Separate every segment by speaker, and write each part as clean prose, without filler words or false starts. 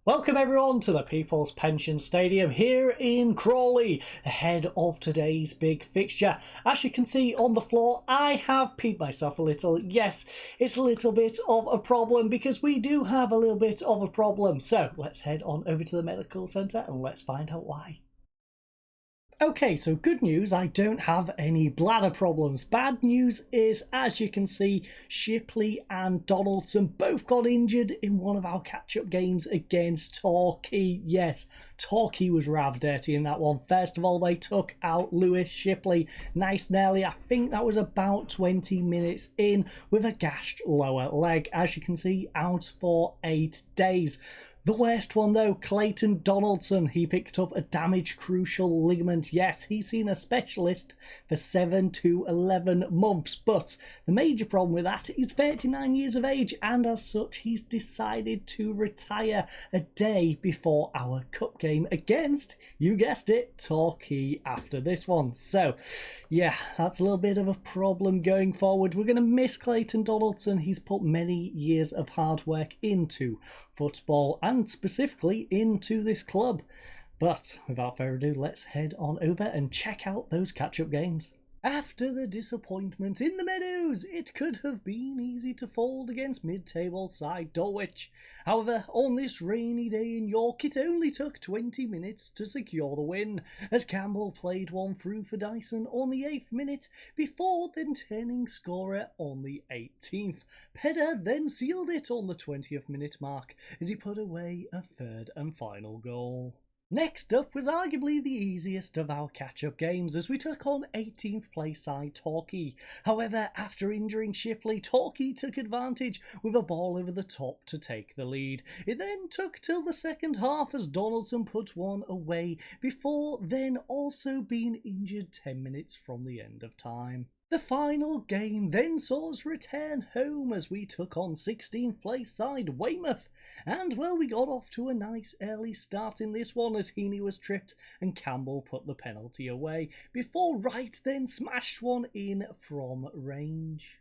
Speaker 1: Welcome everyone to the People's Pension Stadium here in Crawley, ahead of today's big fixture. As you can see on the floor, I have peed myself a little. Yes, it's a little bit of a problem because we do have a little bit of a problem. So let's head on over to the medical centre and let's find out why. Okay, so good news, I don't have any bladder problems. Bad news is, as you can see, Shipley and Donaldson both got injured in one of our catch-up games against Torquay. Yes, Torquay was rather dirty in that one. First of all, they took out Lewis Shipley nice and early. I think that was about 20 minutes in with a gashed lower leg. As you can see, out for 8 days. The worst one though, Clayton Donaldson, he picked up a damaged crucial ligament. Yes, he's seen a specialist for 7 to 11 months, but the major problem with that, he's 39 years of age, and as such, he's decided to retire a day before our cup game against, you guessed it, Torquay after this one. So, yeah, that's a little bit of a problem going forward. We're going to miss Clayton Donaldson. He's put many years of hard work into football and specifically into this club. But without further ado, let's head on over and check out those catch-up games. After the disappointment in the Meadows, it could have been easy to fold against mid-table side Dulwich. However, on this rainy day in York, it only took 20 minutes to secure the win, as Campbell played one through for Dyson on the 8th minute, before then turning scorer on the 18th. Pedder then sealed it on the 20th minute mark, as he put away a third and final goal. Next up was arguably the easiest of our catch-up games as we took on 18th place side Torquay. However, after injuring Shipley, Torquay took advantage with a ball over the top to take the lead. It then took till the second half as Donaldson put one away before then also being injured 10 minutes from the end of time. The final game then saw us return home as we took on 16th place side Weymouth. And well, we got off to a nice early start in this one as Heaney was tripped and Campbell put the penalty away before Wright then smashed one in from range.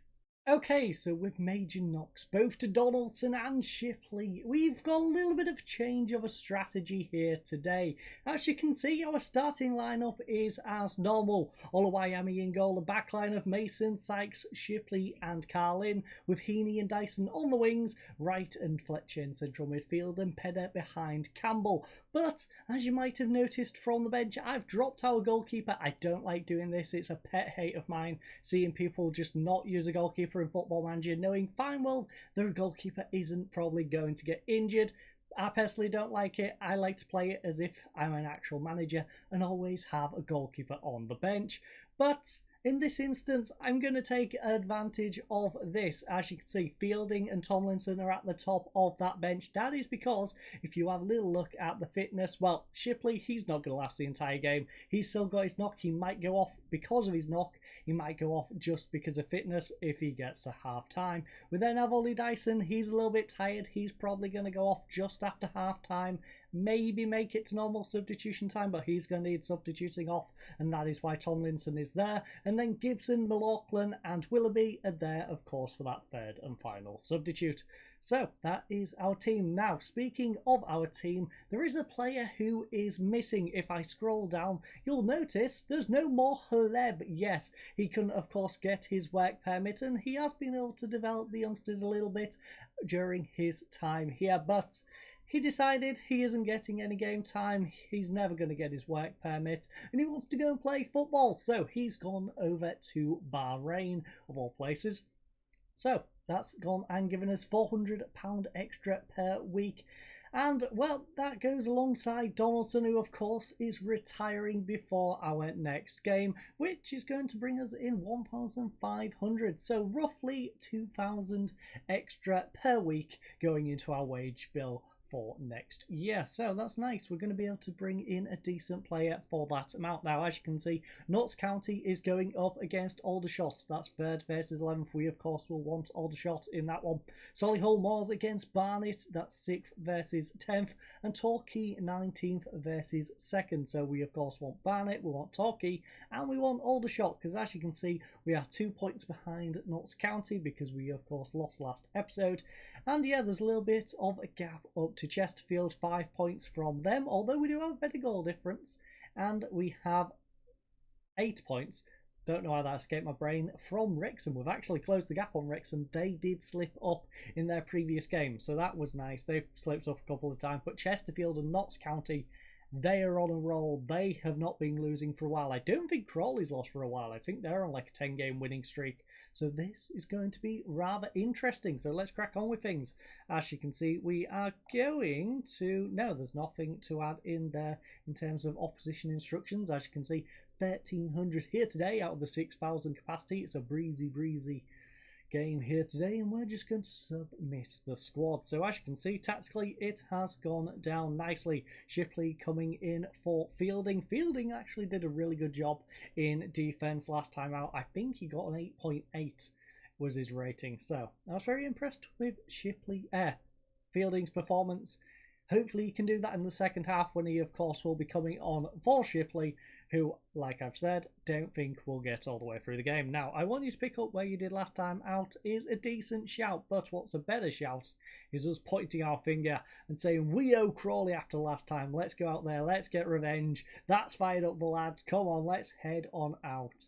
Speaker 1: Okay, so with major knocks both to Donaldson and Shipley, we've got a little bit of change of a strategy here today. As you can see, our starting lineup is as normal. Oluwayemi in goal, a backline of Mason, Sykes, Shipley and Carlin, with Heaney and Dyson on the wings, Wright and Fletcher in central midfield and Pedder behind Campbell. But, as you might have noticed from the bench, I've dropped our goalkeeper. I don't like doing this, it's a pet hate of mine, seeing people just not use a goalkeeper in Football Manager, knowing fine well their goalkeeper isn't probably going to get injured. I personally don't like it. I like to play it as if I'm an actual manager and always have a goalkeeper on the bench. But in this instance, I'm going to take advantage of this. As you can see, Fielding and Tomlinson are at the top of that bench. That is because if you have a little look at the fitness, well, Shipley, he's not going to last the entire game. He's still got his knock. He might go off because of his knock. He might go off just because of fitness if he gets to half time. We then have Ollie Dyson. He's a little bit tired. He's probably going to go off just after half time. Maybe make it to normal substitution time, but he's going to need substituting off, and that is why Tomlinson is there. And then Gibson, McLaughlin and Willoughby are there, of course, for that third and final substitute. So that is our team. Now, speaking of our team, there is a player who is missing. If I scroll down, you'll notice there's no more Haleb. Yes, he couldn't, of course, get his work permit, and he has been able to develop the youngsters a little bit during his time here, but he decided he isn't getting any game time, he's never going to get his work permit, and he wants to go and play football, so he's gone over to Bahrain, of all places. So that's gone and given us £400 extra per week. And, well, that goes alongside Donaldson, who, of course, is retiring before our next game, which is going to bring us in 1,500. So roughly 2,000 extra per week going into our wage bill for next year. So that's nice. We're going to be able to bring in a decent player for that amount. Now, as you can see, Notts County is going up against Aldershot. That's 3rd versus 11th. We, of course, will want Aldershot in that one. Solihull Moors against Barnet. That's 6th versus 10th. And Torquay 19th versus 2nd. So we, of course, want Barnet, we want Torquay, and we want Aldershot, because as you can see, we are 2 points behind Notts County because we, of course, lost last episode. And yeah, there's a little bit of a gap up to Chesterfield, 5 points from them, although we do have a better goal difference, and we have 8 points. Don't know how that escaped my brain. From Wrexham, we've actually closed the gap on Wrexham. They did slip up in their previous game, so that was nice. They've slipped up a couple of times, but Chesterfield and Notts County, they are on a roll. They have not been losing for a while. I don't think Crawley's lost for a while. I think they're on like a 10-game winning streak. So this is going to be rather interesting. So let's crack on with things. As you can see, we are going to... No, there's nothing to add in there in terms of opposition instructions. As you can see, 1,300 here today out of the 6,000 capacity. It's a breezy game here today, and we're just going to submit the squad. So as you can see, tactically it has gone down nicely. Shipley coming in for Fielding. Fielding actually did a really good job in defense last time out. I think he got an 8.8 was his rating, so I was very impressed with Fielding's performance. Hopefully he can do that in the second half, when he of course will be coming on for Shipley, who, like I've said, don't think will get all the way through the game. Now, I want you to pick up where you did last time out is a decent shout, but what's a better shout is us pointing our finger and saying, we owe Crawley after last time. Let's go out there. Let's get revenge. That's fired up the lads. Come on, let's head on out.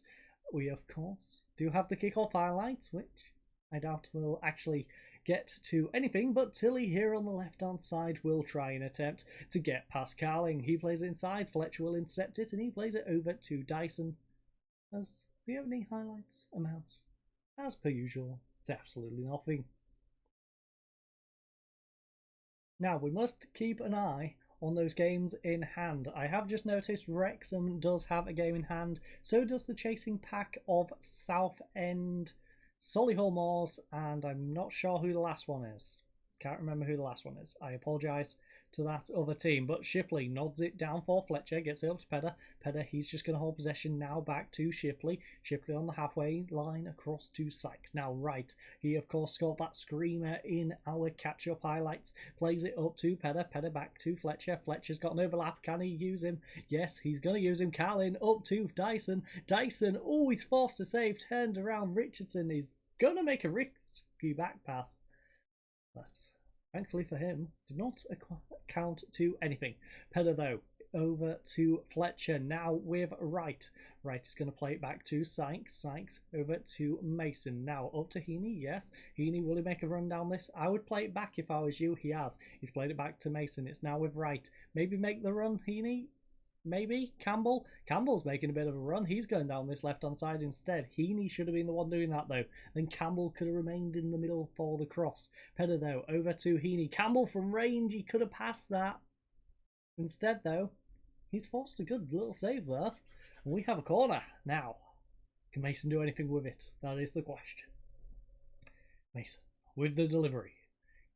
Speaker 1: We, of course, do have the kick-off highlights, which I doubt will actually get to anything, but Tilly here on the left-hand side will try and attempt to get past Carling. He plays it inside, Fletcher will intercept it, and he plays it over to Dyson. As the opening highlights amounts, as per usual, to absolutely nothing. Now, we must keep an eye on those games in hand. I have just noticed Wrexham does have a game in hand, so does the chasing pack of Southend, Solihull Moors, and I'm not sure who the last one is. Can't remember who the last one is. I apologise to that other team. But Shipley nods it down for Fletcher, gets it up to Pedder. Pedder, he's just going to hold possession now back to Shipley. Shipley on the halfway line across to Sykes. Now, right, he of course scored that screamer in our catch-up highlights. Plays it up to Pedder. Pedder back to Fletcher. Fletcher's got an overlap. Can he use him? Yes, he's going to use him. Carlin up to Dyson. Dyson, oh, he's forced to save. Turned around. Richardson is going to make a risky back pass. But thankfully for him, did not count to anything. Pedder, though, over to Fletcher now with Wright. Wright is going to play it back to Sykes. Sykes over to Mason. Now up to Heaney. Yes, Heaney, will he make a run down this? I would play it back if I was you. He has. He's played it back to Mason. It's now with Wright. Maybe make the run, Heaney? Maybe Campbell. Campbell's making a bit of a run. He's going down this left-hand side instead. Heaney should have been the one doing that, though. Then Campbell could have remained in the middle for the cross. Pedder, though, over to Heaney. Campbell from range. He could have passed that. Instead, though, he's forced a good little save there. And we have a corner. Now, can Mason do anything with it? That is the question. Mason, with the delivery,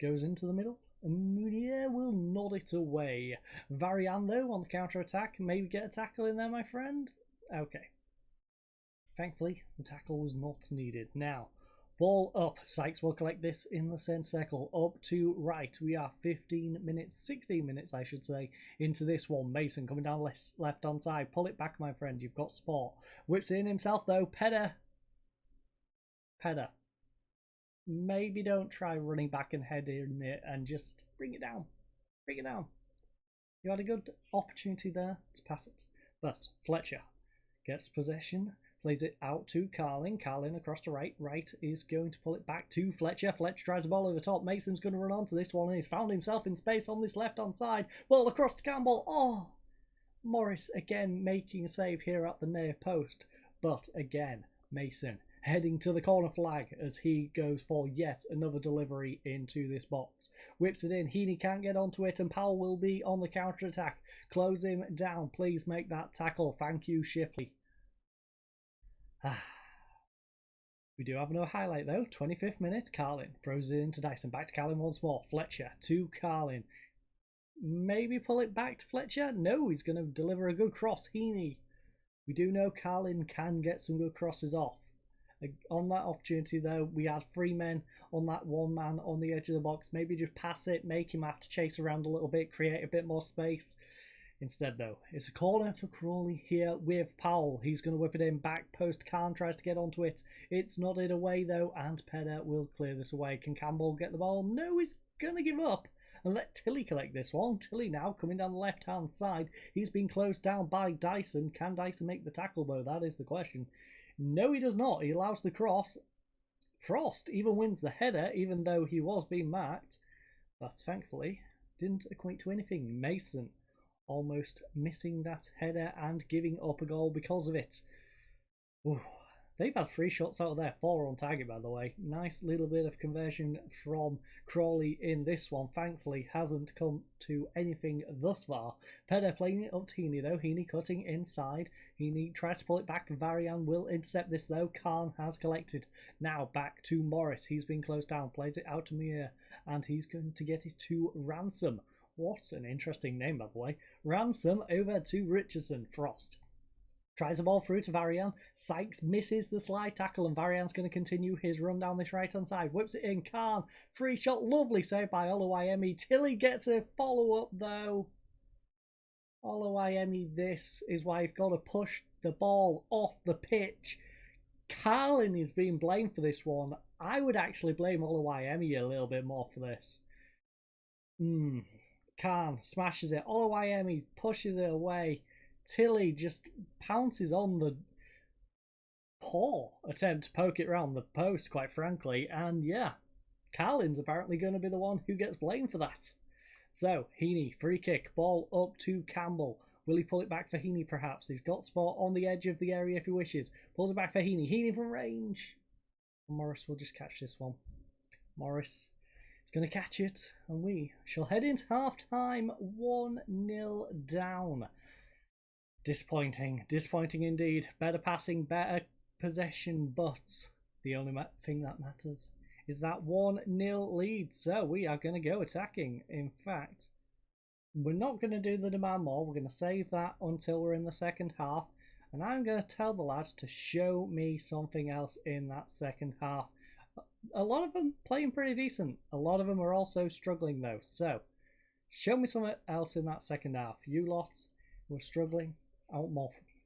Speaker 1: goes into the middle. Yeah, we'll nod it away. Varian, though, on the counter-attack. Maybe get a tackle in there, my friend? Okay. Thankfully, the tackle was not needed. Now, ball up. Sykes will collect this in the centre circle. Up to right. We are 16 minutes, I should say, into this one. Mason coming down left-hand side. Pull it back, my friend. You've got support. Whips it in himself, though. Pedder. Maybe don't try running back and head in it and just bring it down. Bring it down. You had a good opportunity there to pass it. But Fletcher gets possession, plays it out to Carling. Carling across to right. Right is going to pull it back to Fletcher. Fletcher tries the ball over the top. Mason's going to run onto this one and he's found himself in space on this left-hand side. Ball across to Campbell. Oh! Morris again making a save here at the near post. But again, Mason heading to the corner flag as he goes for yet another delivery into this box. Whips it in. Heaney can't get onto it and Powell will be on the counter-attack. Close him down. Please make that tackle. Thank you, Shipley. We do have another highlight though. 25th minute. Carlin throws it into Dyson. Back to Carlin once more. Fletcher to Carlin. Maybe pull it back to Fletcher? No, he's going to deliver a good cross. Heaney. We do know Carlin can get some good crosses off. On that opportunity, though, we had 3 men on that 1 man on the edge of the box. Maybe just pass it, make him have to chase around a little bit, create a bit more space. Instead, though, it's a corner for Crawley here with Powell. He's going to whip it in. Back post. Khan tries to get onto it. It's nodded away, though, and Pedder will clear this away. Can Campbell get the ball? No, he's going to give up. and let Tilly collect this one. Tilly now coming down the left-hand side. He's been closed down by Dyson. Can Dyson make the tackle, though? That is the question. No, he does not. He allows the cross. Frost even wins the header, even though he was being marked. But thankfully, didn't equate to anything. Mason almost missing that header and giving up a goal because of it. Ooh. They've had 3 shots out of there, 4 on target, by the way. Nice little bit of conversion from Crawley in this one. Thankfully, hasn't come to anything thus far. Pedder playing it up to Heaney, though. Heaney cutting inside. Heaney tries to pull it back. Varian will intercept this, though. Khan has collected. Now back to Morris. He's been closed down. Plays it out to Muir. And he's going to get it to Ransom. What an interesting name, by the way. Ransom over to Richardson. Frost tries the ball through to Varian. Sykes misses the slide tackle, and Varian's going to continue his run down this right-hand side. Whips it in. Khan. Free shot. Lovely save by Oluwayemi. Tilly gets a follow-up, though. Oluwayemi, this is why you've got to push the ball off the pitch. Carlin is being blamed for this one. I would actually blame Oluwayemi a little bit more for this. Khan smashes it. Oluwayemi pushes it away. Tilly just pounces on the poor attempt to poke it round the post, quite frankly. And yeah, Carlin's apparently going to be the one who gets blamed for that. So, Heaney, free kick, ball up to Campbell. Will he pull it back for Heaney, perhaps? He's got spot on the edge of the area if he wishes. Pulls it back for Heaney. Heaney from range. Morris will just catch this one. Morris is going to catch it. And we shall head into half-time 1-0 down. Disappointing indeed. Better passing, better possession, but the only thing that matters is that 1-0 lead. So we are going to go attacking. In fact, we're not going to do the demand more. We're going to save that until we're in the second half. And I'm going to tell the lads to show me something else in that second half. A lot of them playing pretty decent. A lot of them are also struggling though. So show me something else in that second half. You lot were struggling. I want more from you.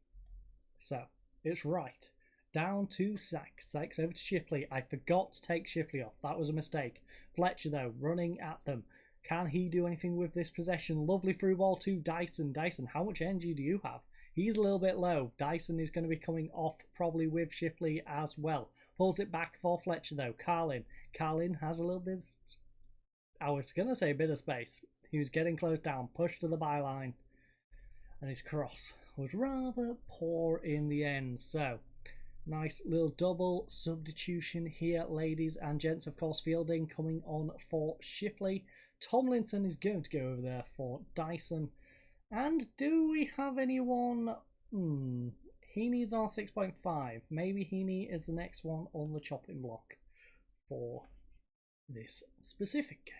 Speaker 1: So, it's right. Down to Sykes. Sykes over to Shipley. I forgot to take Shipley off. That was a mistake. Fletcher, though, running at them. Can he do anything with this possession? Lovely through ball to Dyson. Dyson, how much energy do you have? He's a little bit low. Dyson is going to be coming off probably with Shipley as well. Pulls it back for Fletcher, though. Carlin. Carlin has a little bit... I was going to say a bit of space. He was getting close down. Pushed to the byline. And his cross was rather poor in the end. So, nice little double substitution here, ladies and gents. Of course, Fielding coming on for Shipley. Tomlinson is going to go over there for Dyson. And do we have anyone? Heaney's on 6.5. Maybe Heaney is the next one on the chopping block for this specific game.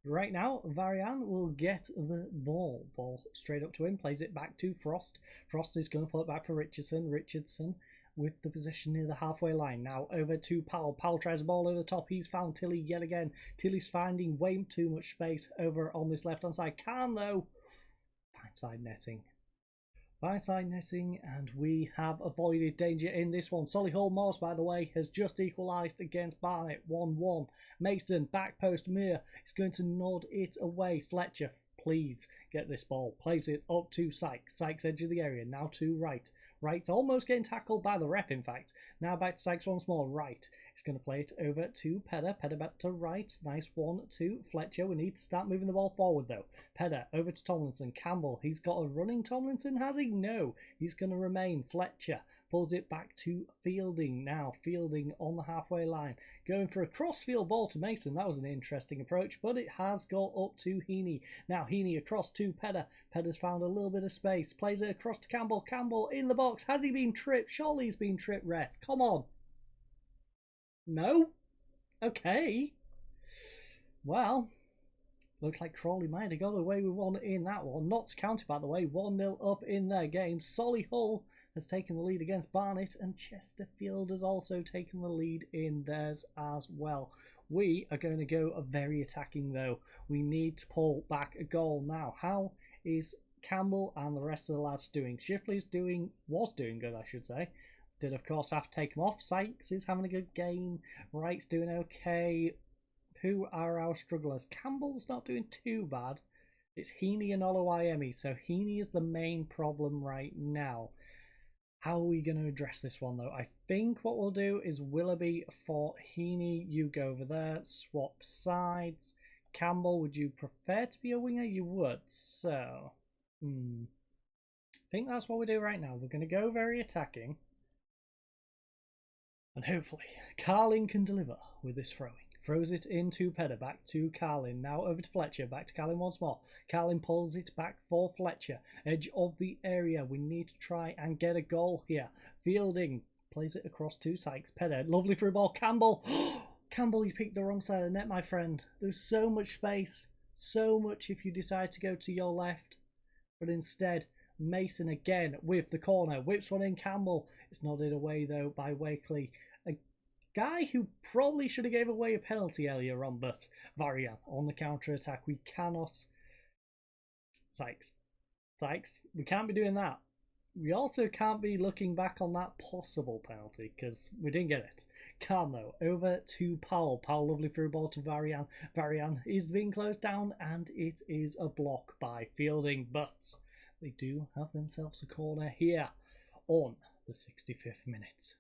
Speaker 1: Right now, Varian will get the ball. Ball straight up to him. Plays it back to Frost. Frost is going to pull it back for Richardson. Richardson with the position near the halfway line. Now over to Powell. Powell tries the ball over the top. He's found Tilly yet again. Tilly's finding way too much space over on this left-hand side. Can, though. Fine side netting. Fine-side netting, and we have avoided danger in this one. Solihull Moss, by the way, has just equalised against Barnet, 1-1. Mason, back post, Muir is going to nod it away. Fletcher, please get this ball. Plays it up to Sykes. Sykes, edge of the area, now to Wright. Wright's almost getting tackled by the ref, in fact. Now back to Sykes once more. Wright is going to play it over to Pedder. Pedder back to Wright. Nice 1-2. Fletcher, we need to start moving the ball forward, though. Pedder over to Tomlinson. Campbell, he's got a running Tomlinson, has he? No. He's going to remain. Fletcher pulls it back to Fielding. Now Fielding on the halfway line. Going for a cross-field ball to Mason. That was an interesting approach, but it has got up to Heaney. Now Heaney across to Pedder. Pedder's found a little bit of space. Plays it across to Campbell. Campbell in the box. Has he been tripped? Surely he's been tripped, ref. Come on. No? Okay. Well, looks like Crawley might have got away with one in that one. Notts County, by the way, 1-0 up in their game. Solihull has taken the lead against Barnet, and Chesterfield has also taken the lead in theirs as well. We are going to go very attacking, though. We need to pull back a goal now. How is Campbell and the rest of the lads doing? Shipley's was doing good, I should say. Did, of course, have to take him off. Sykes is having a good game. Wright's doing okay. who are our strugglers? Campbell's not doing too bad. It's Heaney and Oluwayemi, so Heaney is the main problem right now. How are we going to address this one, though? I think what we'll do is Willoughby for Heaney. You go over there, swap sides. Campbell, would you prefer to be a winger? You would. So, I think that's what we do right now. We're going to go very attacking. And hopefully, Carlin can deliver with this throwing. Throws it into Pedder, back to Carlin. Now over to Fletcher, back to Carlin once more. Carlin pulls it back for Fletcher. Edge of the area. We need to try and get a goal here. Fielding plays it across to Sykes. Pedder, lovely through ball. Campbell. Campbell, you picked the wrong side of the net, my friend. There's so much space. So much if you decide to go to your left. But instead, Mason again with the corner. Whips one in. Campbell. It's nodded away, though, by Wakely. Guy who probably should have gave away a penalty earlier on, but Varian on the counter-attack. We cannot... Sykes, we can't be doing that. We also can't be looking back on that possible penalty, because we didn't get it. Calm, though. Over to Powell. Powell, lovely through ball to Varian. Varian is being closed down, and it is a block by Fielding, but they do have themselves a corner here on the 65th minute.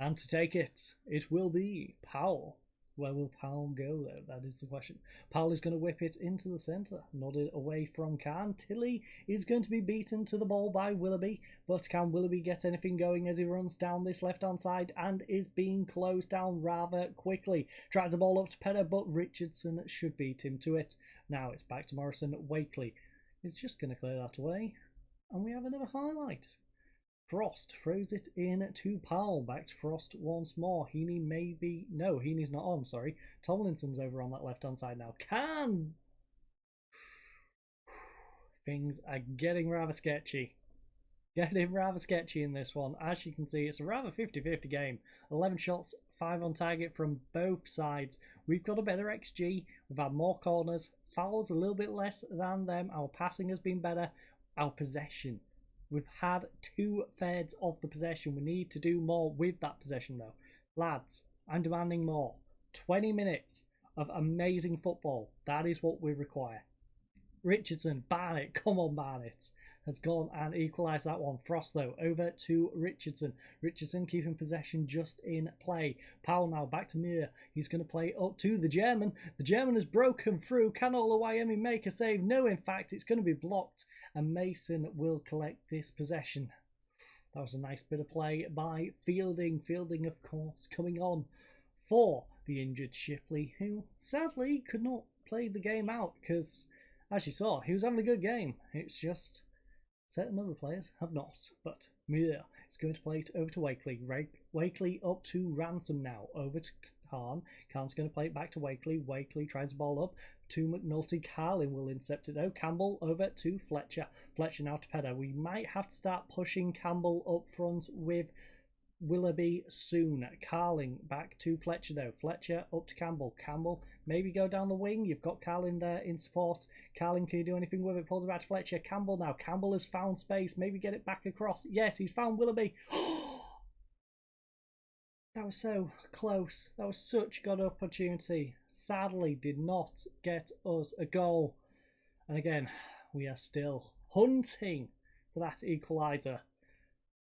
Speaker 1: And to take it, it will be Powell. Where will Powell go, though? That is the question. Powell is going to whip it into the centre. Nodded away from Khan. Tilly is going to be beaten to the ball by Willoughby. But can Willoughby get anything going as he runs down this left-hand side and is being closed down rather quickly? Tries the ball up to Pedder, but Richardson should beat him to it. Now it's back to Morrison. Wakely is just going to clear that away. And we have another highlight. Frost throws it in to Powell. Back to Frost once more. Heaney maybe... No, Heaney's not on, sorry. Tomlinson's over on that left-hand side now. Things are getting rather sketchy. Getting rather sketchy in this one. As you can see, it's a rather 50-50 game. 11 shots, 5 on target from both sides. We've got a better XG. We've had more corners. Fouls a little bit less than them. Our passing has been better. Our possession... We've had 2/3 of the possession. We need to do more with that possession, though. Lads, I'm demanding more. 20 minutes of amazing football. That is what we require. Richardson, Barnett, come on Barnett, has gone and equalised that one. Frost, though, over to Richardson. Richardson keeping possession just in play. Powell now back to Muir. He's going to play up to the German. The German has broken through. Can Oluwayemi make a save? No, in fact, it's going to be blocked. And Mason will collect this possession. That was a nice bit of play by Fielding. Fielding, of course, coming on for the injured Shipley, who sadly could not play the game out because, as you saw, he was having a good game. It's just certain other players have not. But Muir is going to play it over to Wakely. Wakely up to Ransom now. Over to Khan. Khan's going to play it back to Wakely. Wakely tries the ball up to McNulty. Carlin will intercept it though. Campbell over to Fletcher. Fletcher now to Pedder. We might have to start pushing Campbell up front with Willoughby soon. Carlin back to Fletcher though. Fletcher up to Campbell. Campbell maybe go down the wing. You've got Carlin there in support. Carlin, can you do anything with it? Pulls it back to Fletcher. Campbell now. Campbell has found space. Maybe get it back across. Yes, he's found Willoughby. That was so close. That was such a good opportunity. Sadly, did not get us a goal. And again, we are still hunting for that equaliser.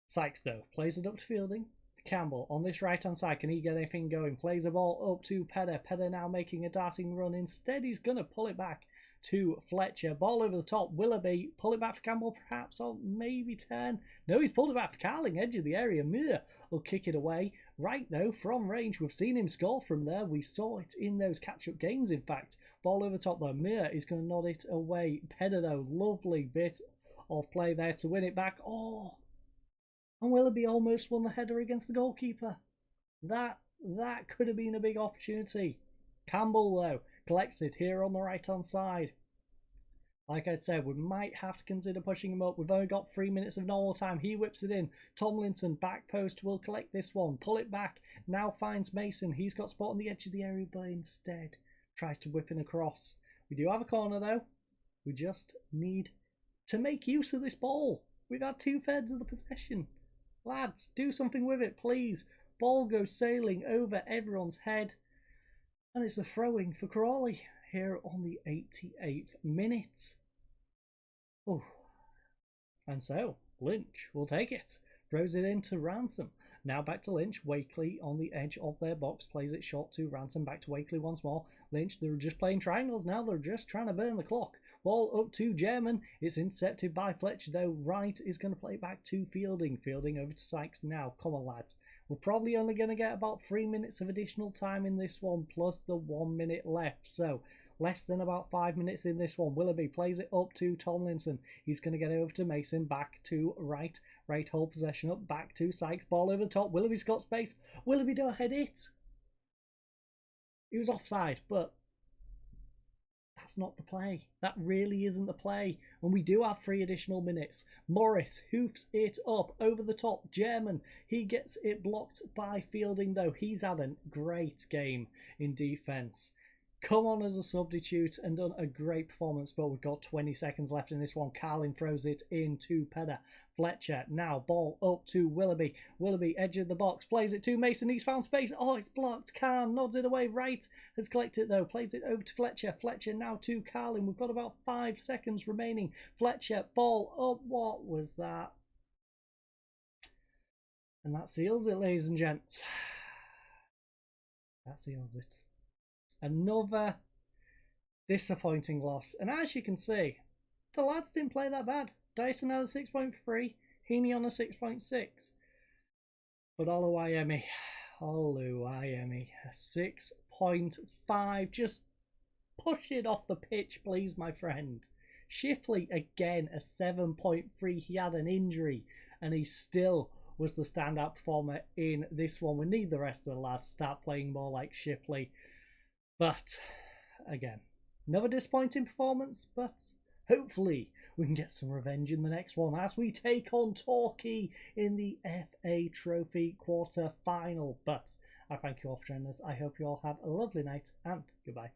Speaker 1: Sykes, though, plays it up to Fielding. Campbell on this right-hand side. Can he get anything going? Plays the ball up to Pedder. Pedder now making a darting run. Instead, he's going to pull it back to Fletcher. Ball over the top. Willoughby. Pull it back for Campbell, perhaps, or maybe turn. No, he's pulled it back for Carling. Edge of the area. Muir will kick it away. Right, though, from range. We've seen him score from there. We saw it in those catch-up games, in fact. Ball over the top, though. Muir is going to nod it away. Pedder, though, lovely bit of play there to win it back. Oh! And Willoughby almost won the header against the goalkeeper. That could have been a big opportunity. Campbell, though, collects it here on the right-hand side. Like I said, we might have to consider pushing him up. We've only got 3 minutes of normal time. He whips it in. Tomlinson, back post, will collect this one. Pull it back. Now finds Mason. He's got spot on the edge of the area, but instead tries to whip in across. We do have a corner, though. We just need to make use of this ball. We've had 2/3 of the possession. Lads, do something with it, please. Ball goes sailing over everyone's head. And it's a throwing for Crawley here on the 88th minute. Oh, and so Lynch will take it, throws it into Ransom. Now back to Lynch. Wakely on the edge of their box, plays it short to Ransom. Back to Wakely once more. Lynch, they're just playing triangles now. They're just trying to burn the clock. Ball up to German. It's intercepted by Fletcher though. Wright is going to play it back to Fielding. Fielding over to Sykes now. Come on, lads. We're probably only going to get about 3 minutes of additional time in this one, plus the 1 minute left. So less than about 5 minutes in this one. Willoughby plays it up to Tomlinson. He's going to get over to Mason. Back to Wright. Wright hold possession up. Back to Sykes. Ball over the top. Willoughby's got space. Willoughby don't head it. He was offside, but that's not the play. That really isn't the play. And we do have 3 additional minutes. Morris hoofs it up over the top. German, he gets it blocked by Fielding though. He's had a great game in defence. Come on as a substitute and done a great performance, but we've got 20 seconds left in this one. Carlin throws it into Pedder. Fletcher now ball up to Willoughby. Willoughby edge of the box, plays it to Mason. He's found space. Oh, it's blocked. Khan nods it away. Wright has collected it though. Plays it over to Fletcher. Fletcher now to Carlin. We've got about 5 seconds remaining. Fletcher ball up. What was that? And that seals it, ladies and gents. That seals it. Another disappointing loss. And as you can see, the lads didn't play that bad. Dyson had a 6.3, Heaney on a 6.6. But Oluwayemi, a 6.5. Just push it off the pitch, please, my friend. Shipley, again, a 7.3. He had an injury, and he still was the standout performer in this one. We need the rest of the lads to start playing more like Shipley. But, again, another disappointing performance, but hopefully we can get some revenge in the next one as we take on Torquay in the FA Trophy quarter final. But I thank you all for joining us. I hope you all have a lovely night and goodbye.